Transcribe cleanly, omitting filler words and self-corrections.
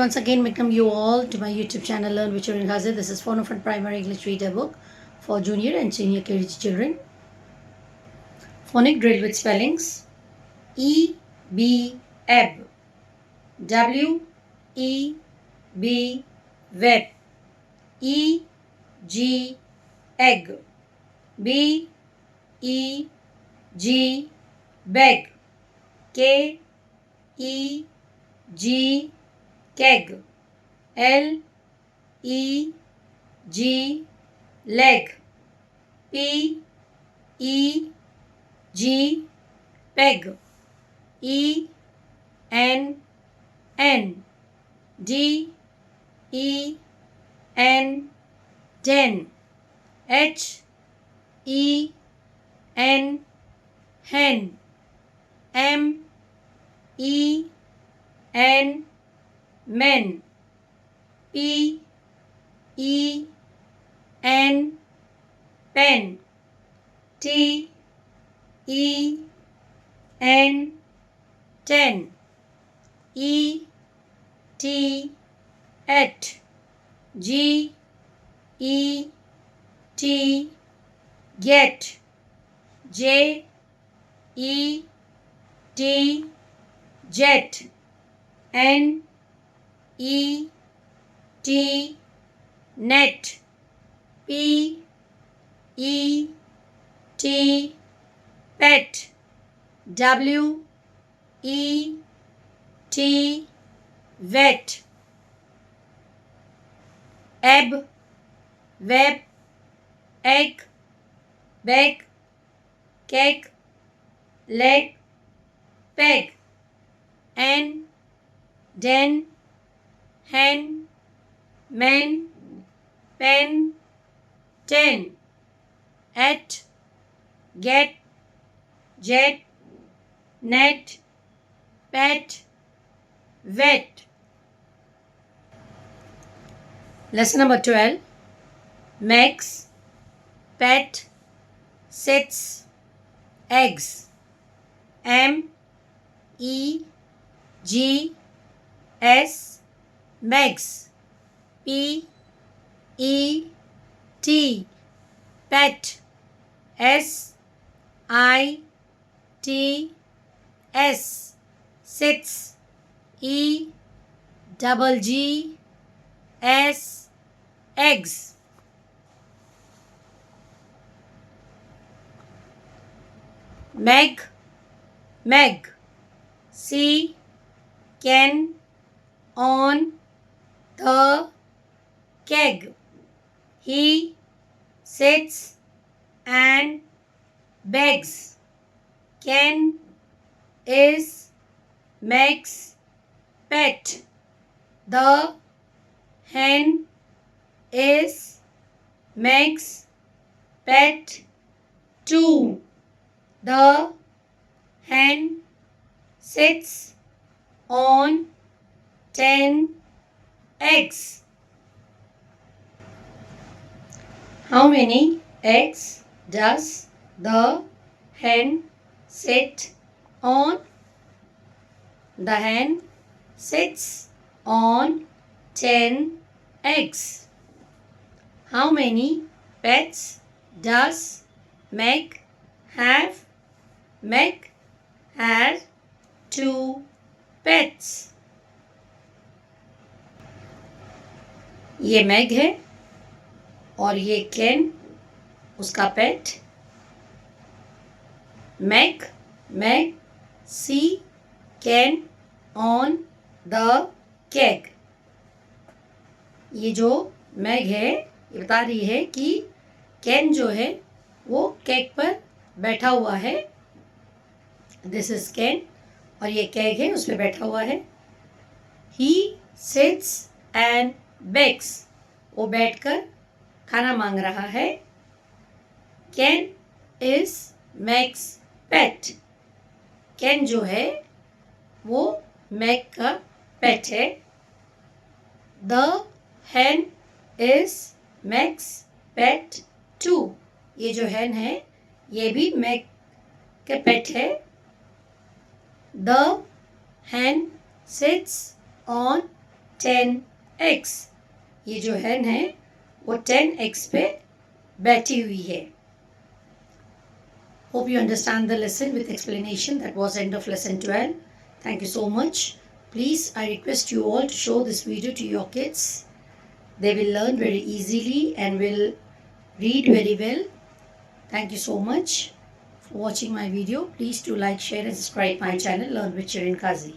once again welcome you all to my YouTube channel Learn with Children Hazard. This is Phone Friend Primary English Reader Book for junior and senior KG children. Phonic drill with spellings: E B ebb, W E B web, E G egg, B E G bag, K E G keg, L E G leg, P E G peg, E N N, D E N den, H E N hen, M E N men, P E N pen, T E N ten, E T et, G E T get, J E T jet, N E T net, P E T pet, W E T wet, ebb, web, egg, bag, keg, leg, peg, N den, hen, men, pen, ten, at, get, jet, net, pet, wet. Lesson number 12. Makes, pet, sits, eggs, M E G S megs, P E T pet, S I T S sits, E double G S eggs. Meg, meg, see, can, on, the keg, he sits and begs, can is Meg's pet, the hen is Meg's pet too, the hen sits on 10 eggs. How many eggs does the hen sit on? The hen sits on 10 eggs. How many pets does Meg have? Meg has 2 pets. ये Meg है और ये Ken उसका pet. Meg, Meg, she can on the cake. ये जो mag है ये बता रही है कि कैन जो है वो केक पर बैठा हुआ है. दिस इज कैन और ये केक है उस पर बैठा हुआ है. ही सिट्स एंड बेक्स, वो बैठकर खाना मांग रहा है. Ken is Meg's pet, Ken जो है वो मैग का पेट है. The hen is Meg's pet too, ये जो hen है ये भी मैग का पेट है. The hen sits on 10x। ये जो hen है वो 10x पे बैठी हुई है। Hope you understand the lesson with explanation. That was end of lesson 12. Thank you so much. Please, I request you all to show this video to your kids. They will learn very easily and will read very well. Thank you so much for watching my video. Please do like, share and subscribe my channel Learn with Shirin Kazi.